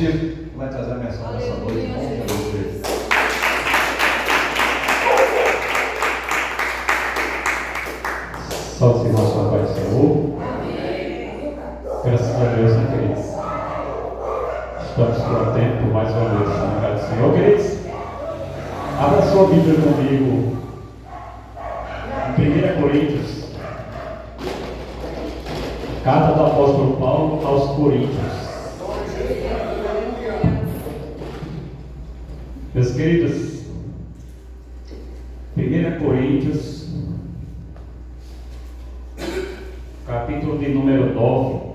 Ciro vai trazer a mensagem dessa noite, em nome de Jesus. Salve, irmãos, com a paz do Senhor. Graças a Deus, né, queridos? Estamos com tempo, mais uma vez, na casa do Senhor, queridos. Abra sua Bíblia comigo em 1 Coríntios, carta do apóstolo Paulo aos Coríntios. Meus queridos, 1 Coríntios, capítulo de número 9.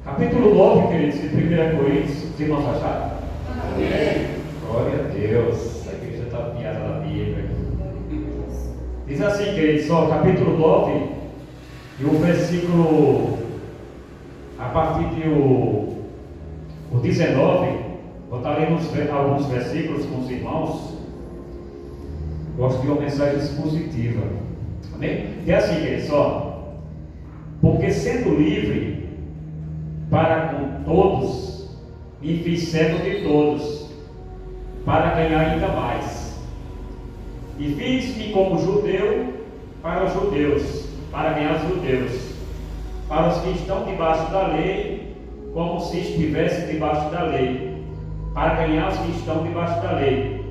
Capítulo 9, queridos, de 1 Coríntios, os irmãos acharam? Amém. Glória a Deus, a igreja está piada na Bíblia. Diz assim, queridos, ó, capítulo 9, e o versículo, a partir de o 19, vou estar lendo alguns versículos com os irmãos. Gosto de uma mensagem expositiva. Amém? É assim, queridos, ó. Porque sendo livre para com todos, me fiz servo de todos, para ganhar ainda mais. E fiz-me como judeu para os judeus, para ganhar os judeus. Para os que estão debaixo da lei, como se estivesse debaixo da lei, para ganhar os que estão debaixo da lei.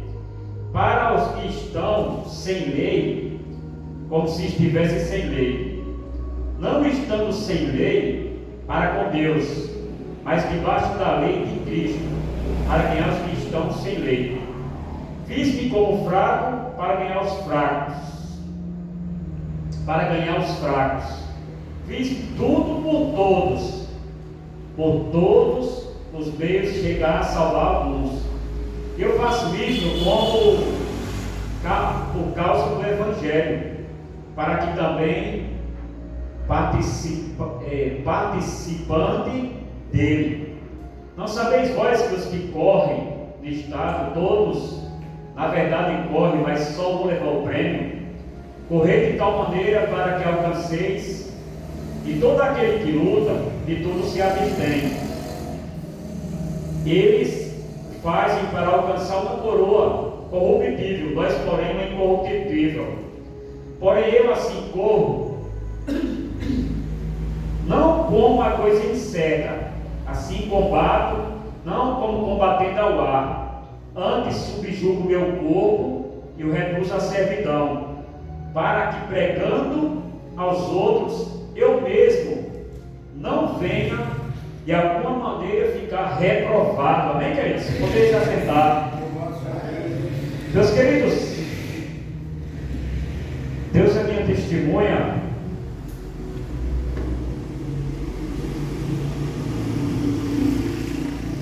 Para os que estão sem lei, como se estivessem sem lei, não estando sem lei para com Deus, mas debaixo da lei de Cristo, para ganhar os que estão sem lei. Fiz-me como fraco para ganhar os fracos, para ganhar os fracos. Fiz tudo por todos os meios de chegar a salvar alguns. Eu faço isso por causa do Evangelho, para que também participante dele. Não sabeis vós que os que correm no estado, todos, na verdade correm, mas só um levou o prêmio? Correi de tal maneira para que alcanceis, e todo aquele que luta, de tudo se abstém. Eles fazem para alcançar uma coroa corruptível, nós porém uma incorruptível. Porém eu assim corro, não como a coisa incerta, assim combato, não como combatendo ao ar. Antes subjugo meu corpo e o reduzo à servidão, para que pregando aos outros, eu mesmo não venha de alguma maneira ficar reprovado. Amém, queridos? Podeis assentar. Meus queridos, Deus é minha testemunha.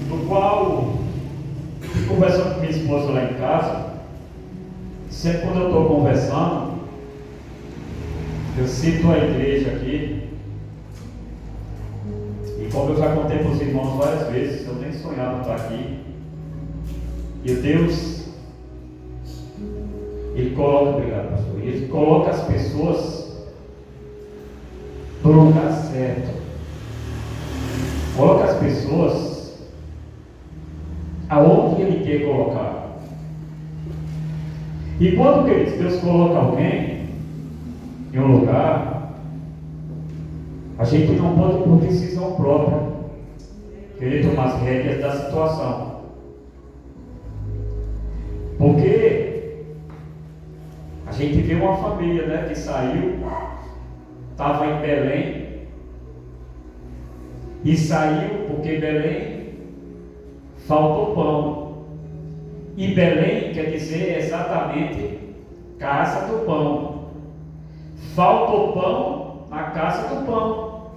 No qual, conversando com minha esposa lá em casa, sempre quando eu estou conversando, eu cito a igreja aqui. E como eu já contei para os irmãos várias vezes, eu nem sonhava estar aqui. E Deus, Ele coloca, obrigado pastor, Ele coloca as pessoas no lugar certo. Coloca as pessoas aonde Ele quer colocar. E quando, queridos, Deus coloca alguém em um lugar, a gente não pode por decisão própria querer tomar as rédeas da situação, porque a gente vê uma família, né, que saiu, estava em Belém, e saiu porque Belém faltou pão, e Belém quer dizer exatamente casa do pão. Faltou pão na casa do pão.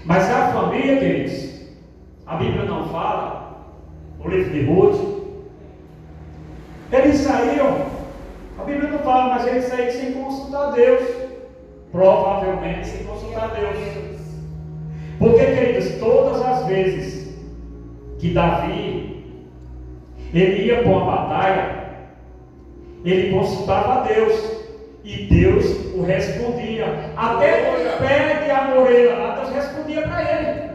Mas a família, queridos, a Bíblia não fala, o livro de Ruth, eles saíram, a Bíblia não fala, mas eles saíram sem consultar Deus, provavelmente sem consultar Deus. Porque, queridos, todas as vezes que Davi ele ia para uma batalha, ele consultava a Deus, e Deus o respondia. Até no pé de amoreira lá, Deus respondia para ele.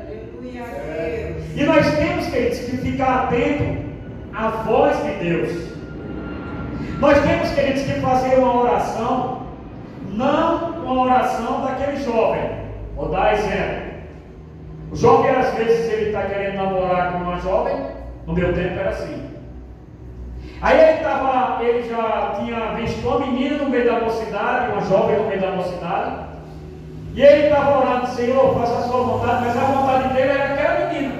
E nós temos, queridos, que ficar atento à voz de Deus. Nós temos, queridos, que fazer uma oração, não uma oração daquele jovem. Vou dar exemplo. O jovem, às vezes, ele está querendo namorar com uma jovem. No meu tempo era assim. Aí ele já tinha visto uma menina no meio da mocidade, uma jovem no meio da mocidade, e ele estava orando: Senhor, faça a sua vontade, mas a vontade dele era aquela menina.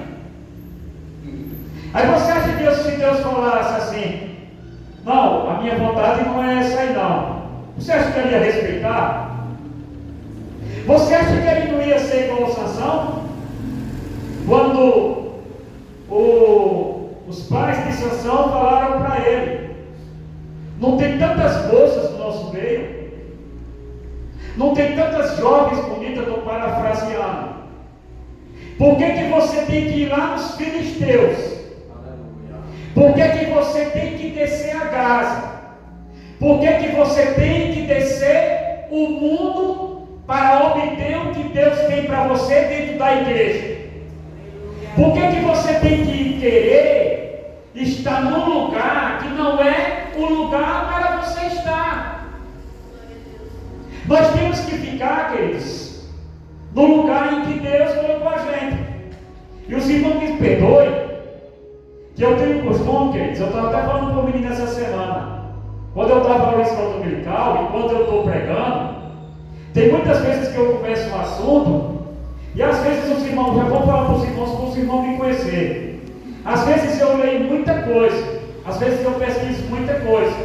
Aí você acha que se Deus falasse assim: não, a minha vontade não é essa aí não, você acha que ele ia respeitar? Você acha que ele não ia ser igual ao Sansão? Quando os pais de Sansão falaram para ele: não tem tantas moças no nosso meio, não tem tantas jovens bonitas, estou parafraseando, por que você tem que ir lá nos filisteus? Por que você tem que descer a Gaza? Por que você tem que descer o mundo para obter o que Deus tem para você dentro da igreja? Por que você tem que querer estar num lugar que não é o lugar para você estar? Nós temos que ficar, queridos, no lugar em que Deus colocou a gente. E os irmãos me perdoem, que eu tenho costume, queridos, eu estava até falando com o menino essa semana, quando eu estava na escola dominical, enquanto eu estou pregando, tem muitas vezes que eu começo um assunto, e às vezes os irmãos, já vou falar para os irmãos me conhecer. Às vezes eu leio muita coisa, às vezes eu pesquiso muita coisa,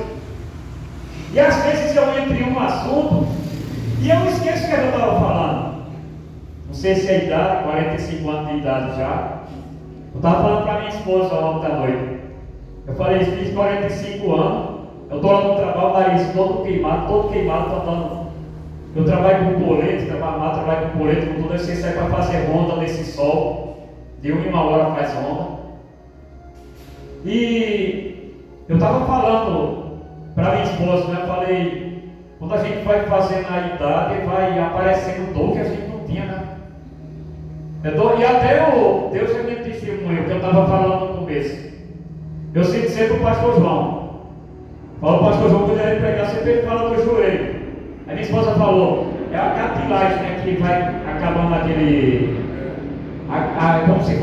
e às vezes eu entro em um assunto e eu esqueço o que eu estava falando. Não sei se é a idade, 45 anos de idade já. Eu estava falando para minha esposa ontem à noite. Eu falei: fiz 45 anos, eu estou lá no trabalho, nariz todo queimado, estou andando. Eu trabalho com colete, trabalho com colete, com tudo, você sai para fazer ronda nesse sol, de 1 hora faz ronda. E eu estava falando para minha esposa, né? Eu falei: quando a gente vai fazendo a idade, vai aparecendo dor que a gente não tinha, né? E até Deus é minha testemunha, o que eu estava falando no começo. Eu sinto sempre o pastor João. Fala: o pastor João, quando ele pregar, sempre ele fala do joelho. Aí minha esposa falou: é a cartilagem, né, que vai acabando aquele. Como se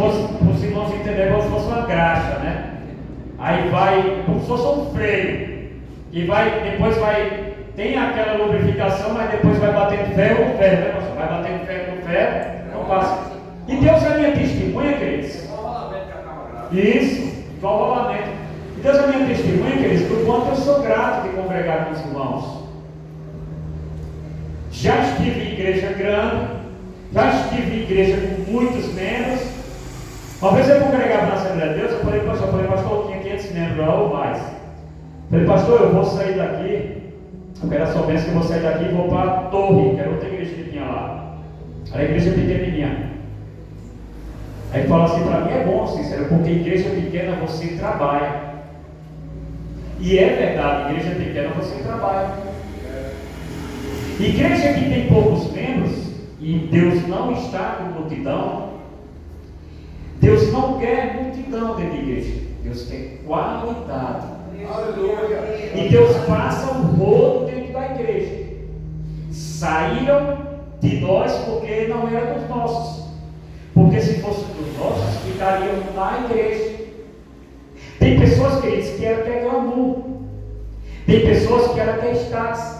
fosse entender, como se fosse uma graxa, né? Aí vai, como se fosse um freio. E depois tem aquela lubrificação, mas depois vai batendo ferro no ferro, né, pastor? Vai batendo ferro no ferro, não passa. E Deus é minha testemunha, queridos. Isso, igual rolamento. E Deus é minha testemunha, queridos, do quanto eu sou grato de congregar com os irmãos. Já estive em igreja grande, já estive em igreja com muitos membros. Uma vez eu congregava na Assembleia de Deus, eu falei: pastor, tinha 500 membros lá ou mais. Eu falei: pastor, eu vou sair daqui, eu quero a sua bênção, que eu vou sair daqui e vou para a Torre, que era outra igreja que tinha lá. Era a igreja pequenininha. Aí ele fala assim para mim: é bom, sincero, porque igreja pequena você trabalha. E é verdade, igreja pequena você trabalha. Igreja que tem poucos membros, e Deus não está com multidão, Deus não quer multidão dentro da igreja, Deus quer qualidade. Aleluia. E Deus passa um rodo dentro da igreja. Saíram de nós porque não eram dos nossos, porque se fossem dos nossos, ficariam na igreja. Tem pessoas, queridos, que ela quer glamour, tem pessoas que ela quer status,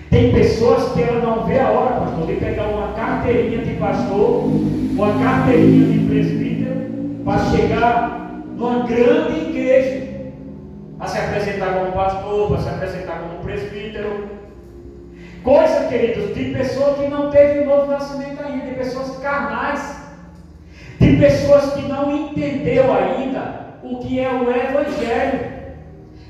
tem pessoas que ela não vê a hora, pastor, de pegar uma carteirinha de pastor, uma carteirinha de presbítero, para chegar numa grande igreja, para se apresentar como pastor, para se apresentar como presbítero. Coisa, queridos, de pessoa que não teve um novo nascimento ainda, de pessoas carnais, de pessoas que não entendeu ainda o que é o Evangelho.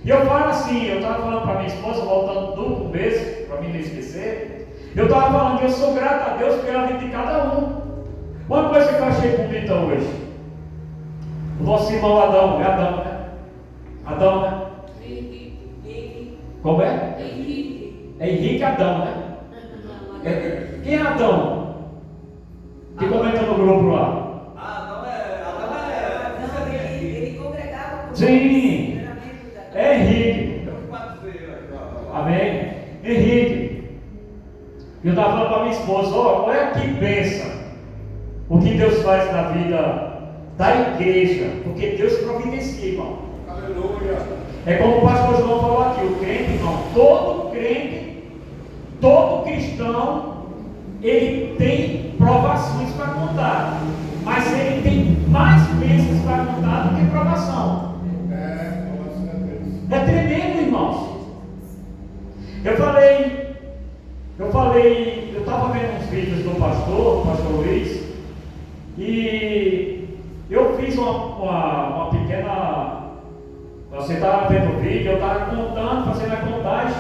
E eu falo assim, eu estava falando para minha esposa, voltando do começo, para mim não esquecer, eu estava falando que eu sou grato a Deus pela vida de cada um. Uma coisa que eu achei bonita hoje, o nosso irmão Adão, é Adão, né? Adão, né? Como é? Henrique. É Henrique Adão, né? Quem é Adão? Que comenta no grupo lá. Ele congregava com Sim. É Henrique. Amém. Henrique. Eu estava falando para minha esposa, olha que pensa o que Deus faz na vida da igreja, porque Deus providencia, irmão. Aleluia. É como o pastor João falou aqui, o crente, irmão, todo crente, todo cristão, ele tem provações para contar, mas ele tem mais bênçãos para contar do que provação. É tremendo, irmãos. Eu estava vendo uns vídeos do pastor Luiz, e eu fiz uma pequena. Você estava vendo o vídeo, eu estava contando, fazendo a contagem.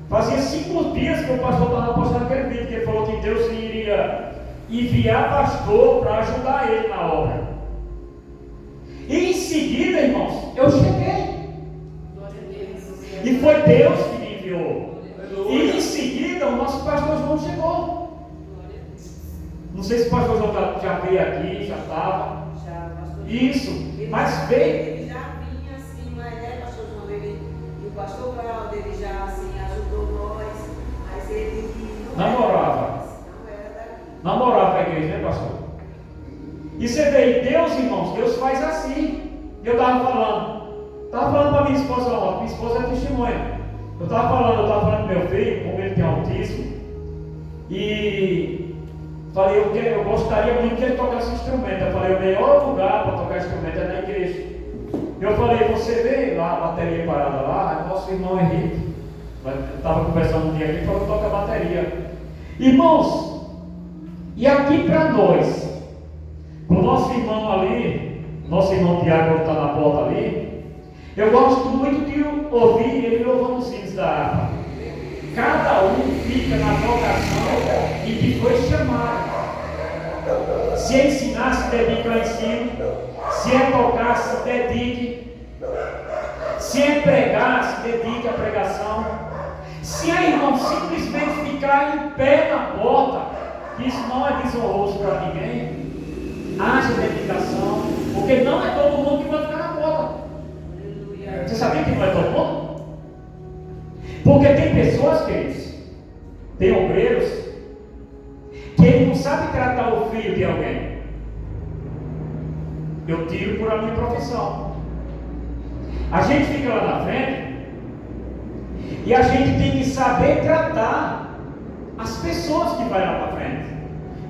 Fazia 5 dias que o pastor estava postando aquele vídeo, que ele falou que Deus iria enviar pastor para ajudar ele na obra. E em seguida, irmãos, eu cheguei. E foi Deus que me enviou. E em seguida, o nosso pastor João chegou. Não sei se o pastor João já veio aqui, já estava. Já, pastor. Isso, mas veio. Ele já vinha assim, mas pastor João, e o pastor Claudio, ele já assim, ajudou nós, mas ele não Namorava. Não era daqui. Namorava a igreja, né, pastor? E você vê, Deus, irmãos, Deus faz assim. Eu estava falando para minha esposa ontem, minha esposa é testemunha. Eu estava falando do meu filho, como ele tem autismo, e falei, eu gostaria muito que ele tocasse instrumento. Eu falei, o melhor lugar para tocar instrumento é na igreja. Eu falei, você vê lá a bateria parada lá, é nosso irmão Henrique. Eu estava conversando um dia aqui, falou que toca bateria. Irmãos, e aqui para nós, o nosso irmão ali, nosso irmão Tiago que está na porta ali, eu gosto muito de ouvir ele louvando os hinos da harpa. Cada um fica na vocação em que foi chamado. Se é ensinar, se dedica ao ensino. Se é tocar, se dedique. Se é pregar, se dedique à pregação. Se é, irmão, simplesmente ficar em pé na porta, isso não é desonroso para ninguém. Haja dedicação, porque não é todo mundo que vai ficar na porta. Você sabia que não é todo mundo? Porque tem pessoas, queridos, tem obreiros, que ele não sabe tratar o filho de alguém. Eu tiro por a minha profissão. A gente fica lá na frente e a gente tem que saber tratar as pessoas que vai lá para frente.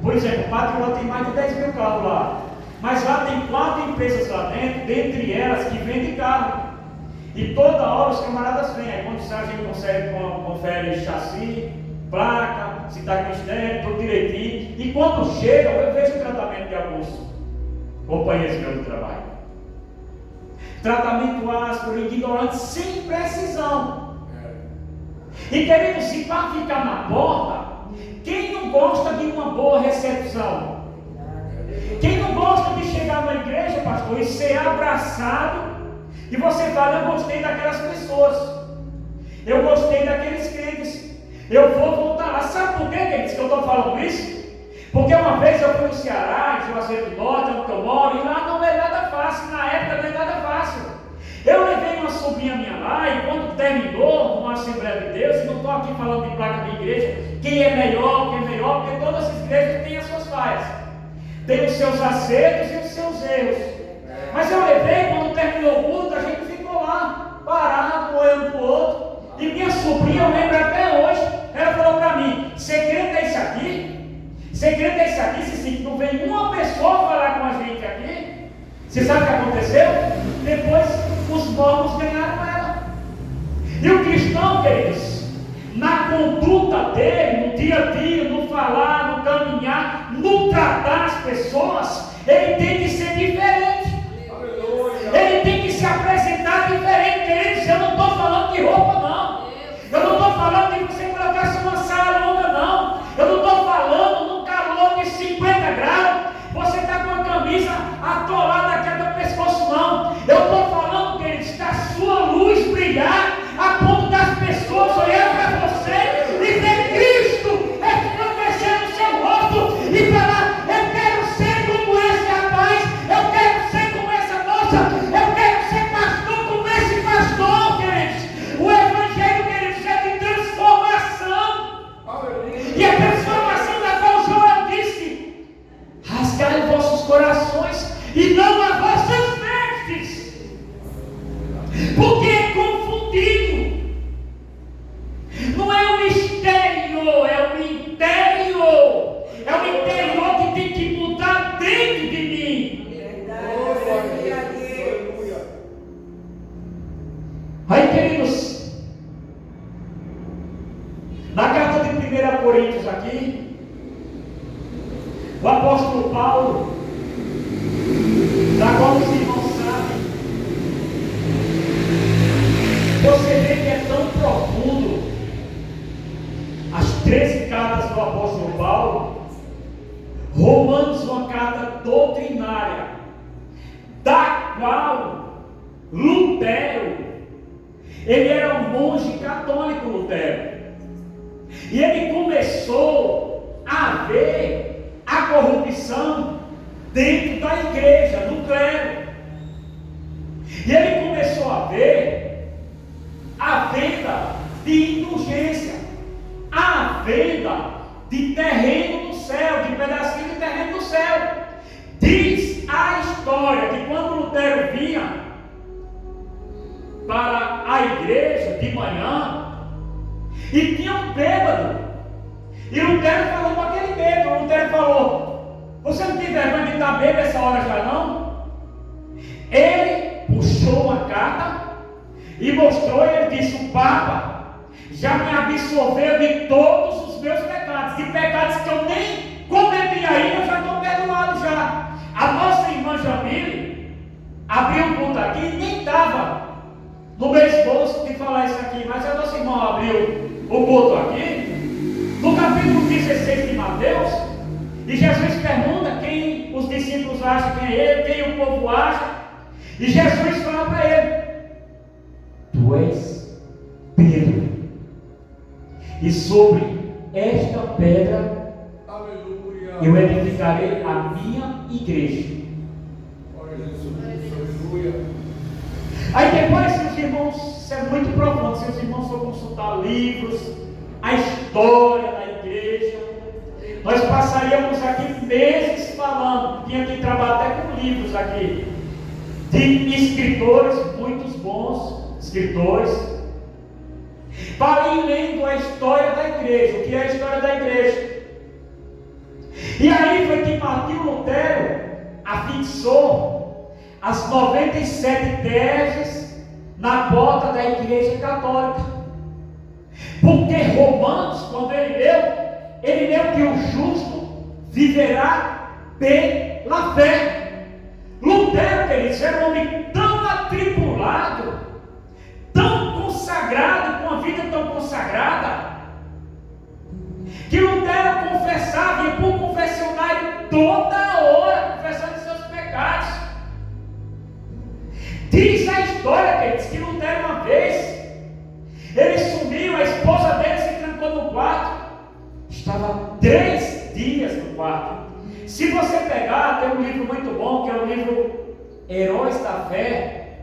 Por exemplo, o Pátio lá tem mais de 10 mil carros lá, mas lá tem 4 empresas lá dentro, dentre elas que vendem carro. E toda hora os camaradas vêm, aí quando a gente confere chassi, placa, se está com estéreo, tudo direitinho. E quando chegam, eu vejo o tratamento de alguns companheiros meus de trabalho. Tratamento áspero, ignorante, sem precisão. E querido, se para ficar na porta, quem não gosta de uma boa recepção? Quem não gosta de chegar na igreja, pastor, e ser abraçado? E você fala, eu gostei daquelas pessoas, eu gostei daqueles crentes, eu vou voltar lá. Sabe por quê, queridos, que eu estou falando isso? Porque uma vez eu fui no Ceará, em Juazeiro do Norte, onde eu moro, e lá não é nada fácil, na época não é nada fácil. Eu levei uma sobrinha minha lá, e quando terminou uma Assembleia de Deus, e não estou aqui falando de placa de igreja, quem é melhor, porque todas as igrejas têm as suas falhas, tem os seus acertos e os seus erros. Mas eu levei, quando terminou o culto, a gente ficou lá, parado, olhando para o outro. E minha sobrinha, eu lembro até hoje, ela falou para mim, segredo é isso aqui? Segredo é isso aqui, se não vem uma pessoa falar com a gente aqui. Você sabe o que aconteceu? Depois os mormons ganharam ela. E o cristão, queridos, na conduta dele, no dia a dia, no falar, no caminhar, no tratar as pessoas, ele tem que ser diferente. Ele tem que se apresentar diferente, queridos. Eu não estou falando de roupa, não. Eu não estou falando de você colocar uma saia longa, não. Eu não estou falando num calor de 50 graus, você está com a camisa atolada aqui do pescoço, não. Eu estou falando, queridos, da sua Na carta de 1 Coríntios aqui, o apóstolo Paulo, da qual os irmãos sabem, você vê que é tão profundo as 13 cartas do apóstolo Paulo. Romanos, uma carta doutrinária, da qual Lutero, ele era um monge católico, Lutero, e ele começou a ver a corrupção dentro da igreja, no clero, e ele começou a ver a venda de indulgência, a venda de terreno no céu, de pedacinho de terreno no céu. Diz a história que quando Lutero vinha para a igreja de manhã e tinha um bêbado, e Lutero falou para aquele bêbado, Lutero falou: você não tem vergonha de estar bêbado essa hora já não? Ele puxou uma carta e mostrou, ele disse: o Papa já me absolveu de todos os meus pecados, de pecados que eu nem cometi ainda, eu já estou perdoado já. A nossa irmã Jamile abriu um culto aqui e nem estava no meu esforço de falar isso aqui, mas a nossa irmã abriu o culto aqui, no capítulo 16 de Mateus, e Jesus pergunta quem os discípulos acham quem é ele, quem o povo acha, e Jesus fala para ele: tu és Pedro, e sobre esta pedra eu edificarei a minha igreja. Aí depois, se os irmãos, isso é muito profundo, se os irmãos for consultar livros, a história da igreja, nós passaríamos aqui meses falando, tinha que trabalhar até com livros aqui, de escritores, muitos bons escritores, para ir lendo a história da igreja, o que é a história da igreja. E aí foi que Martinho Lutero afixou as 97 teses na porta da igreja católica. Porque Romanos, quando ele leu que o justo viverá pela fé. Lutero, queridos, era um homem tão atribulado, tão consagrado, com a vida tão consagrada, que Lutero confessava, ia para o confessionário toda hora, confessando seus pecados. Diz a história, queridos, que Lutero uma vez, ele sumiu, a esposa dele se trancou no quarto, estava 3 dias no quarto. Se você pegar, tem um livro muito bom, que é o livro Heróis da Fé,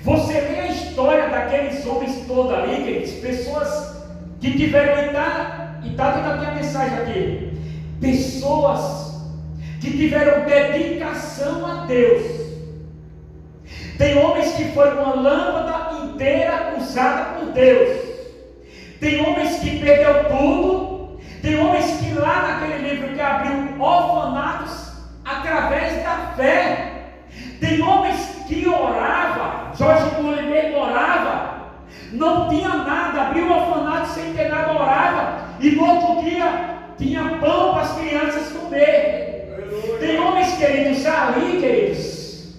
você lê a história daqueles homens todos ali, queridos, pessoas que tiveram e está dentro da minha mensagem aqui, pessoas que tiveram dedicação a Deus. Tem homens que foram uma lâmpada inteira usada por Deus, tem homens que perdeu tudo, tem homens que lá naquele livro que abriu orfanatos através da fé, tem homens que orava, Jorge Muller orava, não tinha nada, abriu o orfanato sem ter nada, orava, e no outro dia tinha pão para as crianças comer. Tem homens, queridos, ali, queridos,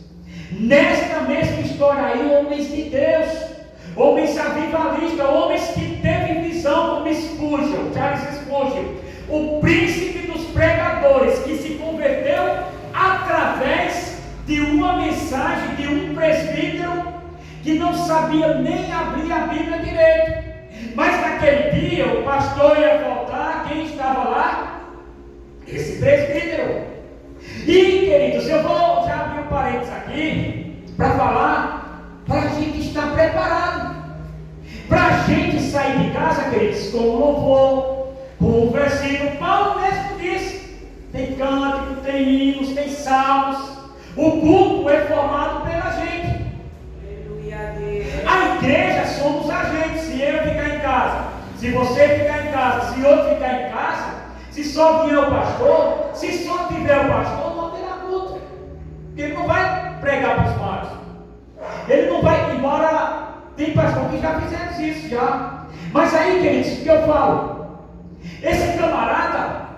nesta mesma história aí, homens de Deus, homens avivalistas, homens que teve visão, como Spurgeon, Charles Spurgeon, o príncipe dos pregadores, que se converteu através de uma mensagem de um presbítero que não sabia nem abrir a Bíblia direito. Mas naquele dia o pastor ia voltar, quem estava lá? Esse presbítero. E, queridos, eu vou já abrir um parênteses aqui para falar, para a gente estar preparado, para a gente sair de casa, queridos, com louvor, com o versículo. Paulo mesmo disse: tem cântico, tem hinos, tem salmos. O culto é formado pela gente. A igreja somos a gente. Se eu ficar em casa, se você ficar em casa, se outro ficar em casa, se só vier o pastor, se só tiver o pastor, não terá culto. Porque ele não vai pregar para os mares. Ele não vai, embora tem pastor que já fizeram isso já. Mas aí, queridos, o que eu falo? Esse camarada,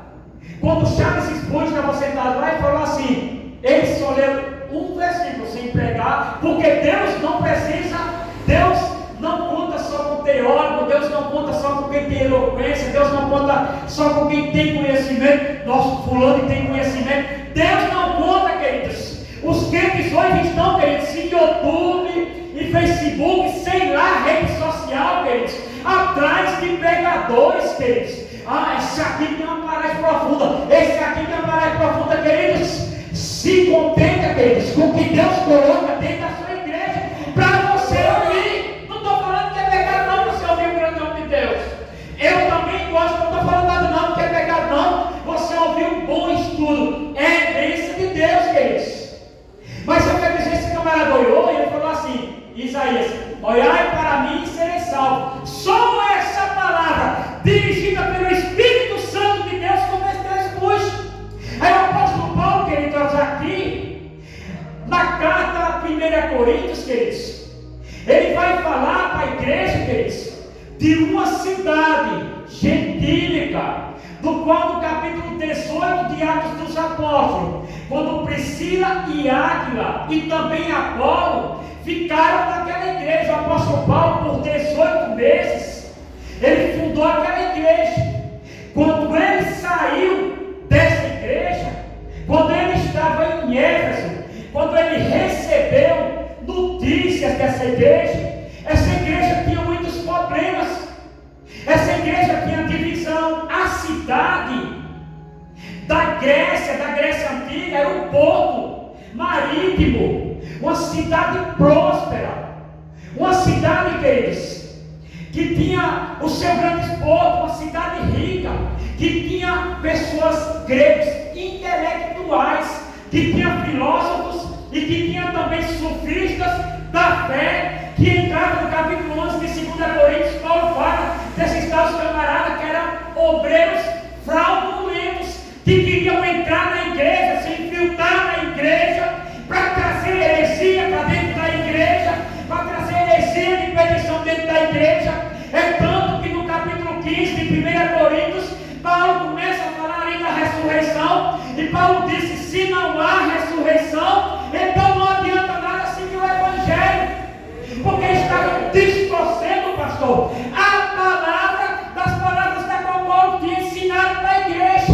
quando Charles Spurgeon estava sentado lá, ele falou assim, ele só leu um versículo sem pregar, porque Deus não precisa, Deus não conta só com teórico, Deus não conta só com quem tem eloquência, Deus não conta só com quem tem conhecimento, nosso fulano tem conhecimento, Deus não conta, queridos. Os crentes hoje estão, queridos, em YouTube, em Facebook, sei lá, rede social, queridos, atrás de pregadores, queridos. Esse aqui tem uma paragem profunda, esse aqui tem uma paragem profunda, queridos. Se contenta, queridos, com o que Deus coloca dentro da sua igreja, para você ouvir. Não estou falando que é pecado não você ouvir o grande nome de Deus. Eu também gosto, não estou falando nada não que é pecado não, você ouvir um bom estudo. É bênção de Deus, queridos. Mas eu quero dizer, esse camarada olhou e ele falou assim, Isaías, olhai para mim e serei salvo. Só essa palavra, dirigida pelo Espírito Santo de Deus, como esse Spurgeon. Aí o apóstolo Paulo, queridos, aqui, na carta a 1 Coríntios, queridos, ele vai falar para a igreja, queridos, de uma cidade gentílica, do qual no capítulo 18 de Atos dos Apóstolos, quando Priscila e Áquila e também Apolo ficaram naquela igreja, o apóstolo Paulo, por 18 meses, ele fundou aquela igreja. Quando ele saiu dessa igreja, quando ele estava em Éfeso, quando ele recebeu notícias dessa igreja, essa igreja tinha muitos problemas, essa igreja tinha divisão. A cidade da Grécia Antiga era um porto marítimo, uma cidade próspera, uma cidade, queridos, que tinha o seu grande porto, uma cidade rica, que tinha pessoas gregos intelectuais, que tinha filósofos e que tinha também sofistas da fé, que entravam no capítulo 11 de 2 Coríntios. Paulo fala desses tais camaradas que eram obreiros fraudulentos, que queriam entrar na igreja, se infiltrar na igreja, para trazer heresia para dentro da igreja, para trazer heresia de perdição dentro da igreja. É tanto que no capítulo 15 de 1 Coríntios, Paulo começa a falar aí da ressurreição, e Paulo disse, se não há ressurreição, então não adianta nada seguir o evangelho, porque estavam distorcendo, pastor, a palavra das palavras da qual Paulo tinha ensinado para a igreja.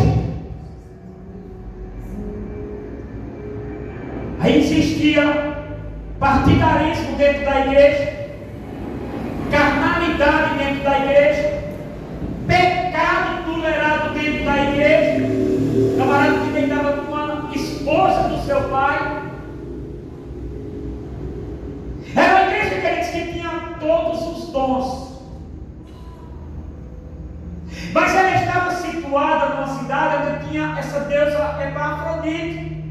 Aí existia partidarismo dentro da igreja, carnalidade dentro da igreja, pecado tolerado dentro da igreja. Camarada que deitava com uma esposa do seu pai. Era uma igreja, queridos, que tinha todos os dons, mas ela estava situada numa cidade onde tinha essa deusa Epafrodite,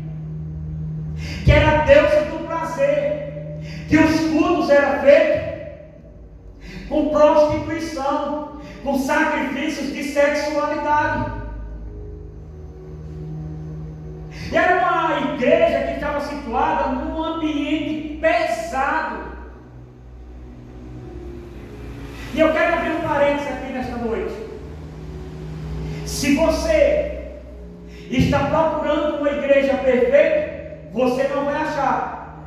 que era a deusa do prazer, que os cultos eram feitos com prostituição, com sacrifícios de sexualidade. E era uma igreja que estava situada num ambiente pesado. E eu quero abrir um parênteses aqui nesta noite. Se você está procurando uma igreja perfeita, você não vai achar.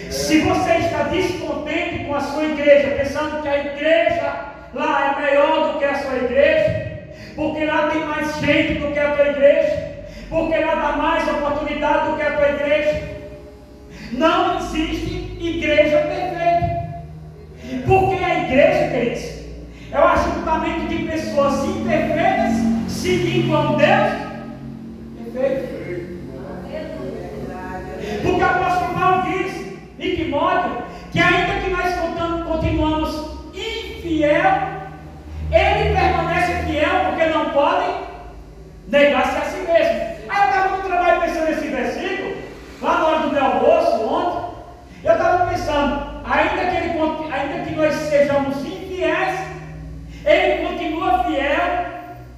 Se você está descontente com a sua igreja, pensando que a igreja lá é melhor do que a sua igreja, porque lá tem mais gente do que a tua igreja, porque lá dá mais oportunidade do que a tua igreja, não existe igreja perfeita. Porque a igreja, queridos, é o ajuntamento de pessoas imperfeitas seguindo a um Deus perfeito. Porque o apóstolo Paulo diz em Timóteo que ainda que nós continuamos infiel, ele permanece fiel, porque não pode negar-se a si mesmo. Aí eu estava no trabalho pensando nesse versículo, lá na hora do meu almoço ontem, eu estava pensando, ainda que nós sejamos infiéis, ele continua fiel,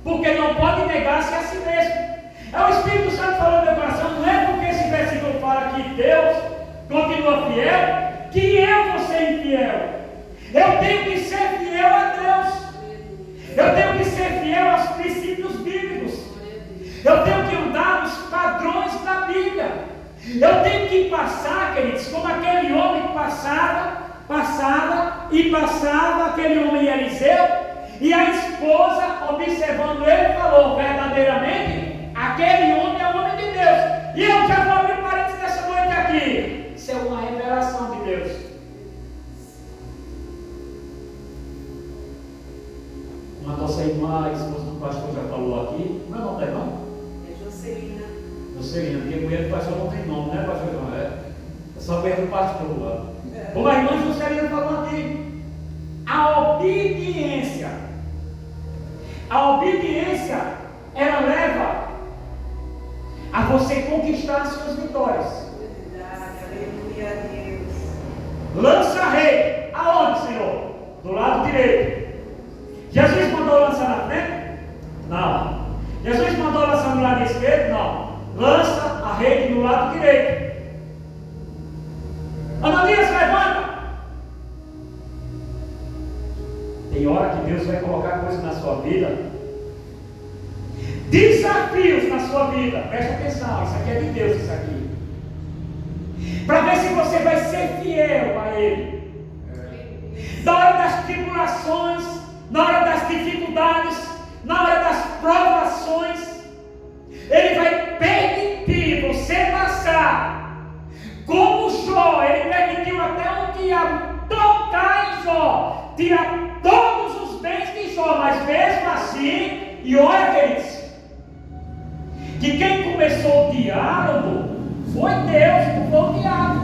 porque não pode negar-se a si mesmo. É o Espírito Santo falando no meu coração, não é porque esse versículo fala que Deus continua fiel, que eu vou ser infiel. Eu tenho que ser fiel a Deus. Eu tenho que ser fiel à que passar, queridos, como aquele homem que passava aquele homem Eliseu, e a esposa, observando ele, falou: verdadeiramente, aquele homem é o homem de Deus. E eu já vou abrir parênteses nessa noite aqui. Isso é uma revelação de Deus. Como a nossa irmã, a esposa do pastor, já falou aqui. Como é o nome da irmã? É Jocelina. Jocelina, porque mulher do pastor não tem nome, né, pastor João? É só perto do pastor lá. Como a irmã Jocelina falou aqui, a obediência, ela leva a você conquistar as suas vitórias. Aleluia a Deus. Lança rei, aonde, Senhor? Do lado direito. Jesus mandou lançar na frente? Não. Jesus mandou lançar no lado esquerdo? Não. Lança a rede no lado direito. Ananias, levanta. Tem hora que Deus vai colocar coisas na sua vida, desafios na sua vida. Presta atenção, isso aqui é de Deus, isso aqui, para ver se você vai ser fiel a Ele. Na hora das tribulações, na hora das dificuldades, na hora das provações, Ele vai permitir você passar. Como Jó, Ele permitiu até o diabo tocar em Jó, tirar todos os bens de Jó, mas mesmo assim, e olha, queridos, que quem começou o diálogo foi Deus, não foi o diabo.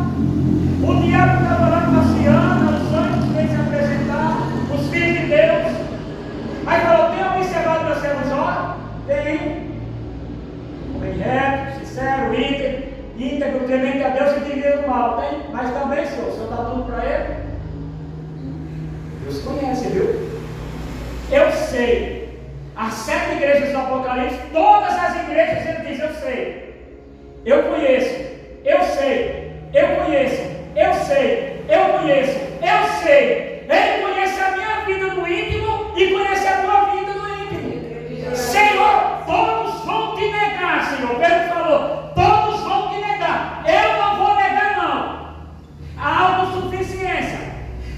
O diabo estava lá passeando, os anjos veio se apresentar, os filhos de Deus. Aí falou: tem observado meu servo Jó? Tem. Homem reto, sincero, íntegro, temente a Deus e temente do mal. Tem, mas também, Senhor, o Senhor dá tudo para ele. Deus conhece, viu? Eu sei. As 7 igrejas do Apocalipse, todas as igrejas, ele diz: eu sei. Eu conheço. Eu sei. Eu conheço. Eu sei. Eu conheço. Eu sei. Ele conhece a minha vida no íntimo e conhece a tua vida no íntimo. Senhor, todos vão te negar, Senhor. Pedro falou: todos vão te negar. Eu não vou negar, não. A autossuficiência,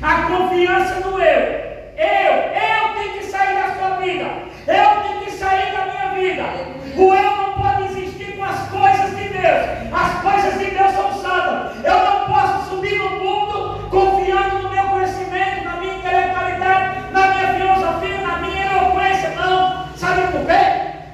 a confiança no eu tenho que sair da sua vida, eu tenho que sair da minha vida. O eu não pode existir com as coisas de Deus. As coisas de Deus são santas. Eu não posso subir no mundo confiando no meu conhecimento, na minha intelectualidade, na minha filosofia, na minha eloquência. Não. Sabe por quê?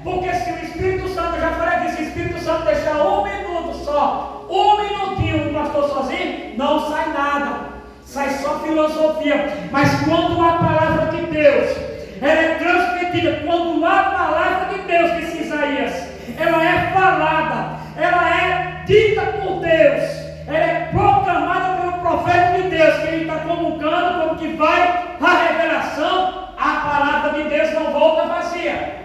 Porque se o Espírito Santo, eu já falei que se o Espírito Santo deixar 1 minuto só, 1 minutinho o pastor sozinho, não sai nada. Sai só filosofia. Mas quando a palavra de Deus, ela é transmitida, quando a palavra de Deus, disse Isaías, ela é falada, ela é dita por Deus, ela é proclamada pelo profeta de Deus, que ele está comunicando como que vai a revelação, a palavra de Deus não volta vazia.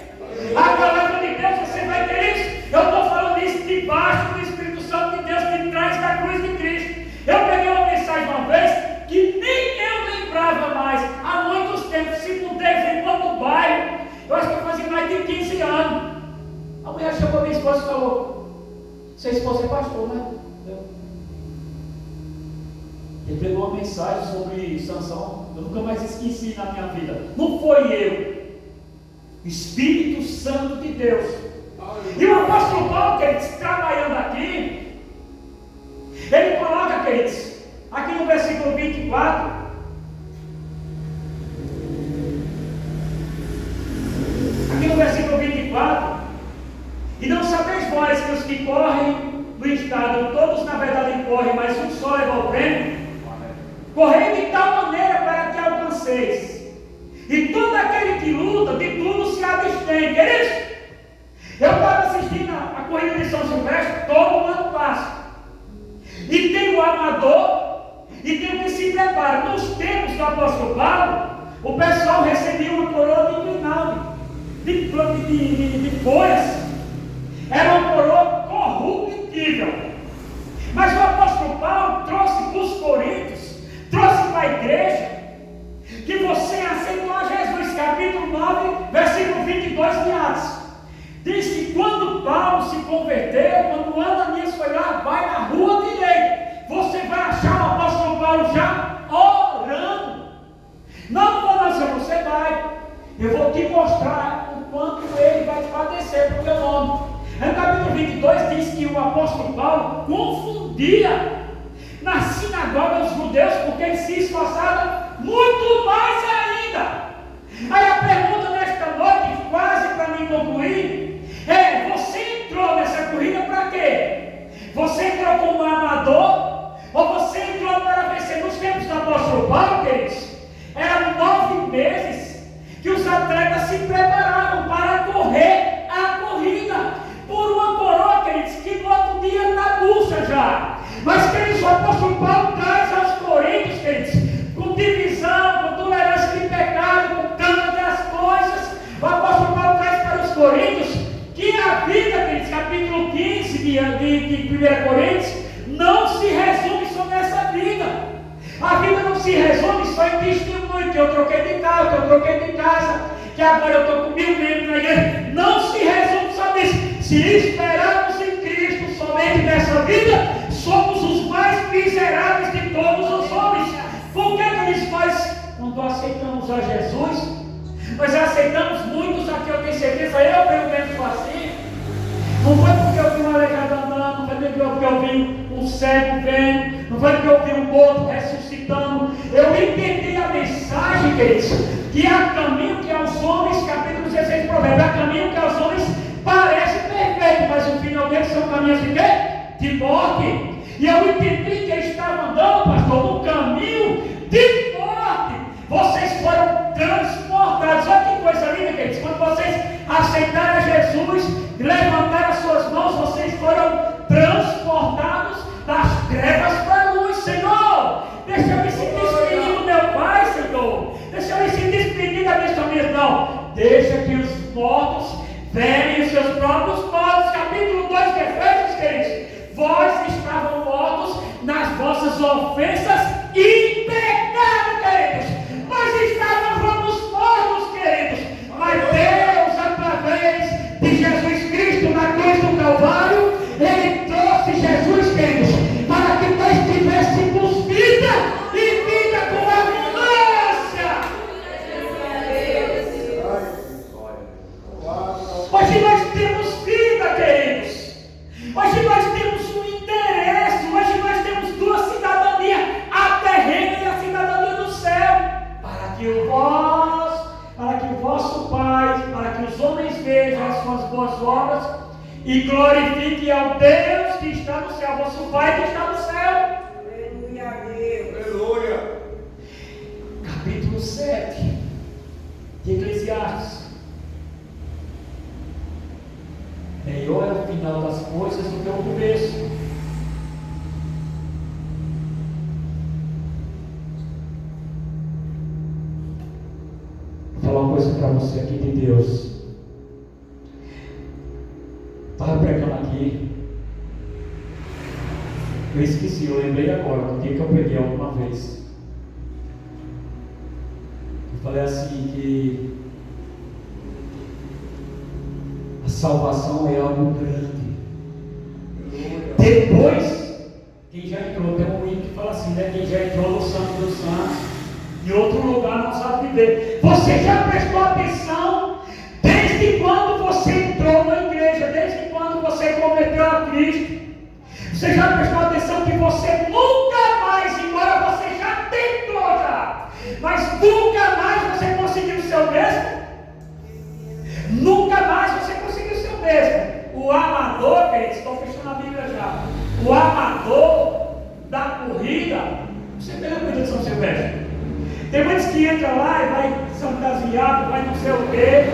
A palavra de Deus, você vai ter isso. Eu estou falando isso debaixo do Espírito Santo de Deus, que traz da cruz de Cristo. Eu peguei uma mensagem uma vez que nem eu lembrava mais, há muitos tempos, se puder, enquanto no bairro, eu acho que fazia mais de 15 anos. A mulher chegou a minha esposa e falou: sua esposa é pastor, né? Ele pegou uma mensagem sobre Sansão, eu nunca mais esqueci na minha vida. Não foi eu, Espírito Santo de Deus. E o apóstolo Paulo, queridos, trabalhando aqui, ele coloca, queridos, aqui no versículo 24, e não sabeis vós que os que correm no estado, todos na verdade correm, mas um só leva o prêmio? Correi de tal maneira para que alcanceis. E todo aquele que luta, de tudo se abstém. Queridos, eu estava assistindo a corrida de São Silvestre, todo ano passa. E tem o amador e tem o que se prepara. Nos tempos do apóstolo Paulo, o pessoal recebia uma coroa de grinalde, de folhas. Era uma coroa corruptível. Mas o apóstolo Paulo trouxe para os coríntios, trouxe para a igreja, que você aceitou a Jesus, capítulo 9, versículo 22 de Atos. Diz que quando Paulo se converteu, quando Ananias foi lá, vai na rua direita. você vai achar o apóstolo Paulo já orando. Não vou nascer, você vai. Eu vou te mostrar o quanto ele vai padecer pelo meu nome. Aí no capítulo 22 diz que o apóstolo Paulo confundia na sinagoga dos judeus, porque eles se esforçavam muito mais ainda. Aí a pergunta nesta noite, quase para me concluir, é: você entrou nessa corrida para quê? Você entrou como amador? Ou você entrou para vencer? Nos tempos do apóstolo Paulo, queridos, eram 9 meses que os atletas se preparavam para correr a corrida por uma coroa, queridos, que no outro dia está bucha já. Mas, queridos, o apóstolo Paulo traz aos coríntios, queridos, com divisão, com tolerância de pecado, com tantas das coisas. O apóstolo Paulo traz para os coríntios que a vida, queridos, capítulo 15 de 1 Coríntios, não se resume só nessa vida. A vida não se resume só em testemunho, que eu troquei de carro, que eu troquei de casa, que agora eu estou com 1000 membros na igreja. Não se resume só nisso. Se esperarmos em Cristo somente nessa vida, somos os mais miseráveis de todos os homens. Por que nós, quando aceitamos a Jesus, nós aceitamos muitos aqui, eu tenho certeza, eu pelo menos sou assim. Não foi porque eu vi um aleijado andando, não foi porque eu vi um cego vendo, não foi porque eu vi um morto ressuscitando. Eu entendi a mensagem, queridos, que há caminho que aos homens, capítulo 16 de Provérbios, há caminho que aos homens parece perfeito, mas o final deles são caminhos de quê? De morte. E eu entendi que eles estavam andando, pastor, no caminho de morte. Vocês foram transportados. Olha que coisa linda, queridos. Quando vocês aceitaram Jesus, levantaram as suas mãos, vocês foram transportados das trevas para a luz. Senhor, deixa eu me sentir despedir do meu Pai, Senhor. Deixa eu me sentir despedir da minha família. Não, deixa que os mortos verem os seus próprios mortos. Capítulo 2 de Efésios, queridos. Vós estavam mortos nas vossas ofensas e pecado, queridos. Nós estávamos mortos, queridos. Mas Deus, através de Jesus Cristo na cruz do Calvário, Ele trouxe Jesus, queridos, para que nós tivéssemos vida e vida com abundância. Hoje nós temos vida, queridos. Hoje nós temos um interesse. Hoje nós temos 2 cidadanias, a terrena e a cidadania do céu, para que o vosso Pai, para que os homens vejam as suas boas obras e glorifiquem ao Deus que está no céu, vosso Pai que está no céu. Aleluia, Deus. Aleluia. Capítulo 7 de Eclesiastes. Melhor é o final das coisas do que o começo. Vou falar uma coisa para você aqui de Deus. Estava pregando aqui. Eu esqueci, eu lembrei agora, do dia que eu preguei alguma vez. Eu falei assim que a salvação é algo grande. Depois, quem já entrou, tem um hino que fala assim, né? Quem já entrou no Santo dos Santos, em outro lugar não sabe viver. Você já prestou atenção? Desde quando você entrou na igreja, desde quando você converteu a Cristo, você já prestou atenção que você nunca mais, embora você já tentou já, mas nunca mais você conseguiu ser o mesmo? Nunca mais você conseguiu ser o mesmo. O amador, queridos, estou fechando a Bíblia já. O amador da corrida, você tem a corrida de São Silvestre. Tem muitos que entram lá e vai fantasiado, vai não sei o quê,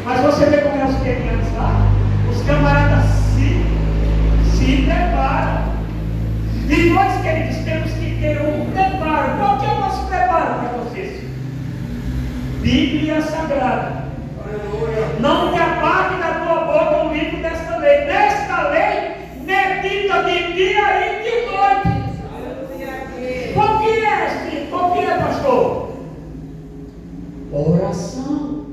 mas você vê como é os pequenos lá. Os camaradas se preparam. E nós, queridos, temos que ter um preparo. Qual que é o nosso preparo para vocês? Bíblia Sagrada. Não te apague da tua boca o livro desta lei. Desta lei, medita de dia e de noite. Qual que é, Espírito? Qual que é, pastor? Oração.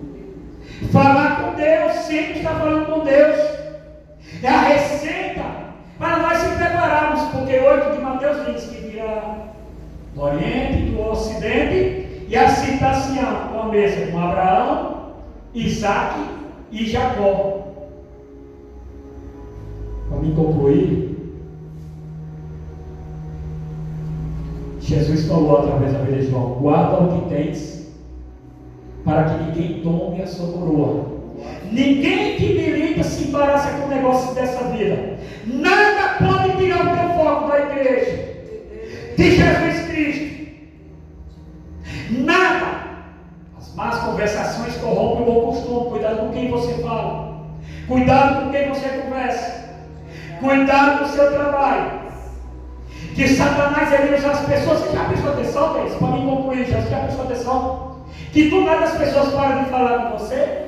Falar com Deus, sempre está falando com Deus. É a receita para nós se prepararmos, porque 8 de Mateus diz: uma mesa com Abraão, Isaac e Jacó. Para me concluir, Jesus falou através da vida de João: guarda o que tens, para que ninguém tome a sua coroa. Ninguém que milita se embaraça com o negócio dessa vida. Nada pode tirar o teu foco da igreja, de Jesus Cristo. Nada. As más conversações corrompem o bom costume. Cuidado com quem você fala. Cuidado com quem você conversa. Cuidado com o seu trabalho. Que Satanás ele usa as pessoas. Você já prestou atenção, Deus? Para me concluir, já prestou atenção? Que do nada as pessoas param de falar com você.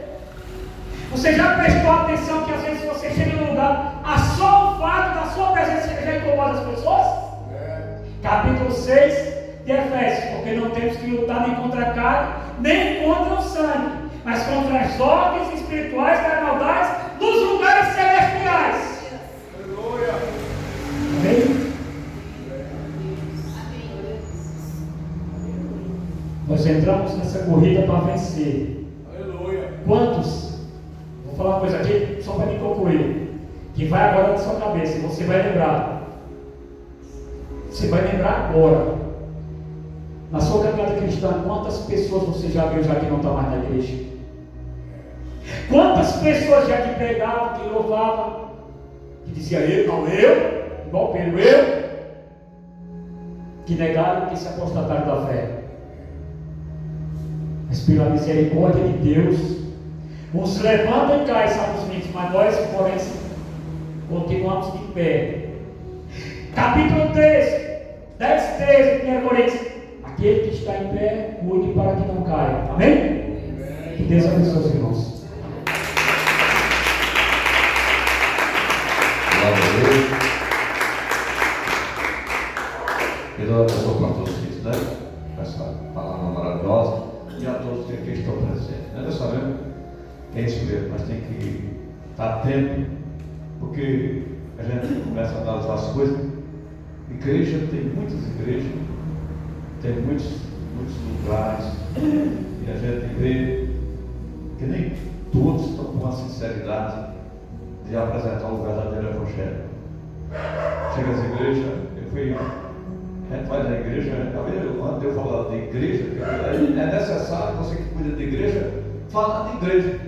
Você já prestou atenção que às vezes você chega num lugar, a só o fato da sua presença já incomoda as pessoas? Capítulo 6 de Efésios: porque não temos que lutar nem contra a carne, nem contra o sangue, mas contra as ordens espirituais da maldade nos lugares celestiais. Aleluia. Amém? Nós entramos nessa corrida para vencer. Aleluia. Quantos? Vou falar uma coisa aqui, só para me concluir, que vai agora na sua cabeça, e você vai lembrar. Você vai lembrar agora. Na sua caminhada cristã, quantas pessoas você já viu já que não está mais na igreja? Quantas pessoas já que pregavam, que louvavam, que diziam eu, igual Pedro, que negaram, que se apostataram da fé? Mas pela misericórdia de Deus, uns levantam e caem, sabe os mitos, mas nós, porém, continuamos de pé. Capítulo 13, 10, 13, 1 Coríntios: aquele que está em pé, cuide para que não caia. Amém? Que Deus abençoe os irmãos. Glória a Deus. Que Deus abençoe para todos vocês, né? Com essa palavra maravilhosa. E a todos que aqui estão presentes. Nós sabemos que é isso mesmo, nós temos que estar atentos, porque a gente começa a analisar as coisas. Igreja, tem muitas igrejas, tem muitos lugares, e a gente vê que nem todos estão com a sinceridade de apresentar o verdadeiro evangelho. Chega às igrejas, a gente vai na igreja, quando eu falar de igreja, é necessário você que cuida de igreja falar de igreja,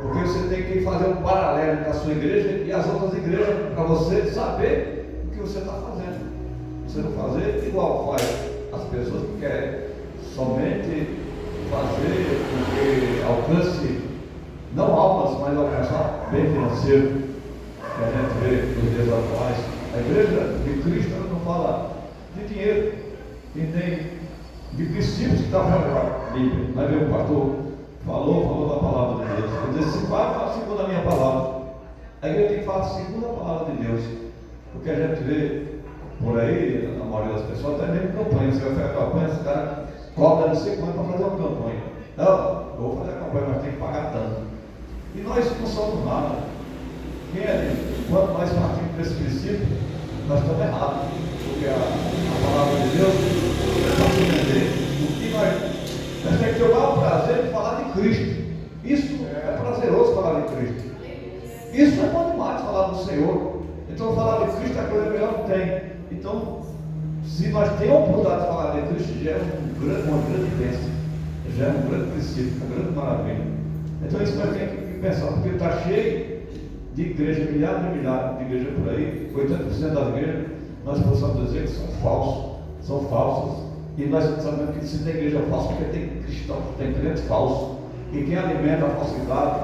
porque você tem que fazer um paralelo com a sua igreja e as outras igrejas, para você saber o que você está fazendo. Você não fazer igual faz as pessoas que querem somente fazer com que alcance não almas, mas alcançar bem financeiro, que a gente vê nos dias atuais. A igreja de Cristo ela não fala de dinheiro e nem de princípios que está na Bíblia. Mas o pastor falou da palavra de Deus. Ele disse: fala segundo a minha palavra. A igreja tem que falar segundo a palavra de Deus, porque a gente vê por aí, a maioria das pessoas, até mesmo campanha. Você vai fazer campanha, esse cara cobra não sei quanto para fazer uma campanha. Não, eu vou fazer a campanha, mas tem que pagar tanto. E nós não somos nada. Quanto mais partimos desse princípio, nós estamos errados. Porque a palavra de Deus é para se entender. O que nós temos que ter o prazer de falar de Cristo. Isso é prazeroso falar de Cristo. Isso é bom demais falar do Senhor. Então falar de Cristo é a coisa melhor que tem. Então, se nós temos a oportunidade de falar de Cristo, já é uma grande bênção, já é um grande princípio, uma grande maravilha. Então isso nós temos que pensar, porque está cheio de igrejas, milhares e milhares de igrejas por aí, 80% das igrejas, nós possamos dizer que são falsas. E nós sabemos que se tem igreja falsa, porque tem cristão, tem crente falso. E quem alimenta a falsidade,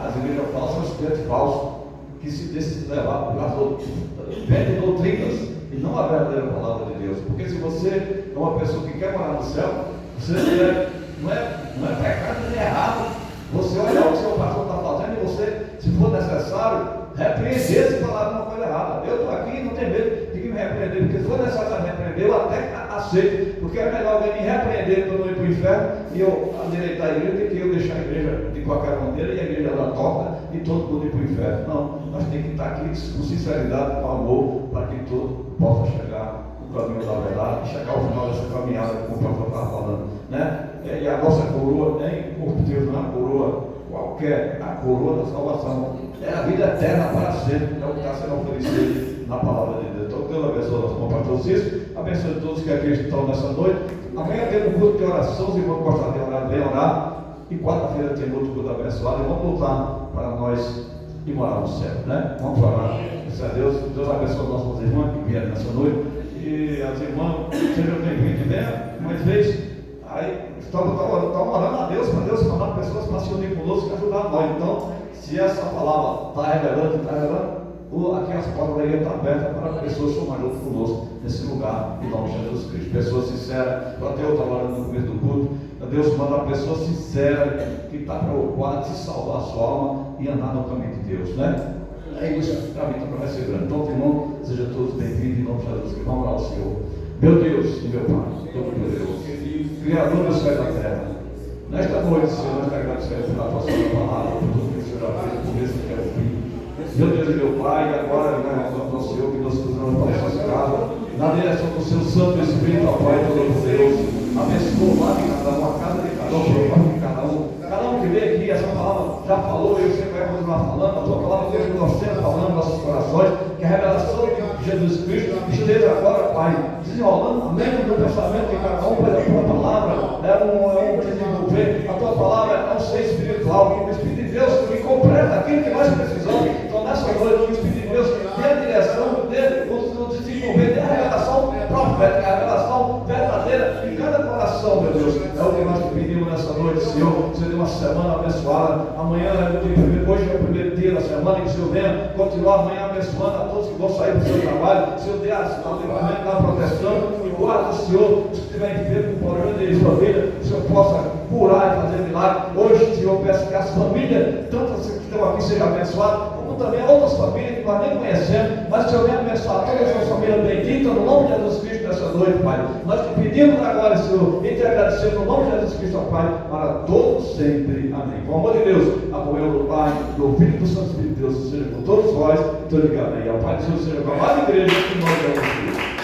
as igrejas falsas, são os crentes falsos, que se deixam levar por vendem doutrinas e não a verdadeira palavra de Deus. Porque se você é uma pessoa que quer morar no céu, você não é pecado nem errado você olhar o que o seu pastor está fazendo e você, se for necessário, repreender se falar uma coisa errada. Eu estou aqui e não tenho medo de que me repreender, porque se for necessário repreender, eu até aceito, porque é melhor alguém me repreender para eu não ir para o inferno e eu endireitar a igreja do que eu deixar a igreja de qualquer maneira e a igreja da torta e todo mundo ir para o inferno. Não, nós temos que estar aqui com sinceridade, com amor, para que todo possa chegar no caminho da verdade e chegar ao final dessa caminhada, como o pastor estava falando, né? e a nossa coroa em por Deus, não é uma coroa qualquer, a coroa da salvação. É a vida eterna para sempre, é o que está sendo oferecido na palavra de Deus. Então, Deus abençoe nosso irmão pastor Cícero, abençoe todos que aqui estão nessa noite. Amanhã tem um culto de oração, os irmãos gostam de orar, vem orar. E quarta-feira tem outro culto abençoado. E vamos lutar para nós ir morar no céu, né? Vamos orar. Isso é Deus. Deus abençoe nossas irmãs que vieram nessa noite. E as irmãs, sejam bem-vindas, né? Mais vezes, aí estamos orando a Deus, para Deus mandar pessoas para se unir conosco e ajudar nós. Então, se essa palavra está revelando, aqui as portas da igreja estão abertas para pessoas somar junto conosco nesse lugar, em nome de Jesus Cristo. Pessoas sinceras, para Deus estava orando no começo do culto. Deus manda uma pessoa sincera que está preocupada de salvar a sua alma e andar no caminho de Deus, né? É isso, a vitória vai ser grande. Então, irmão, sejam todos bem-vindos em nome de Jesus Cristo. Vamos lá ao Senhor. Meu Deus e meu Pai, Todo-Poderoso, Criador do céu e da terra, nesta noite, Senhor, nós te agradecemos pela tua santa palavra, por tudo que o Senhor já fez, por isso que é o fim. Meu Deus e meu Pai, agora nós vamos ao Senhor que nos cruzamos para as suas casas, na direção do seu Santo Espírito, ó Pai Todo-Poderoso. Abençoa lá de cada um, a casa de cada um, de cada um. Cada um que veio aqui, essa palavra já falou, eu sempre vai continuar falando, a tua palavra que nós sempre falando nos nossos corações, que a revelação de Jesus Cristo esteja agora, Pai, desenrolando a mente do pensamento de cada um pela tua palavra, é um desenvolver, a tua palavra é um ser espiritual, o Espírito de Deus que completa aquilo que nós precisamos. Então nessa noite, o Espírito de Deus dê a direção dele, o desenvolver, dê a revelação profética, a revelação verdadeira em cada coração, meu Deus. É o que nós te pedimos nessa noite, Senhor. Você deu uma semana abençoada. Amanhã é o dia primeiro, hoje é o primeiro dia da semana, que o Senhor venha continuar amanhã abençoando a todos que vão sair do seu trabalho. O Senhor dê a livramento, dá a proteção e guarda o Senhor, os que estiverem enfermos com problema de família, o Senhor possa curar e fazer milagre. Hoje, Senhor, peço que as famílias, tantas que estão aqui, sejam abençoadas, como também outras famílias que nós nem conhecemos, mas o Senhor venha abençoar todas as famílias benditas no nome de Jesus Cristo nessa noite, Pai. Nós te pedimos agora, Senhor, e te agradecemos no nome de Jesus Cristo, Pai, para todos sempre. Amém. Com o amor de Deus, a comunhão do Pai, do Filho e do Santo Espírito de Deus, seja com todos vós, e todo ligado aí. Ao Pai de Jesus, seja com a amada igreja, em nome de Jesus Cristo.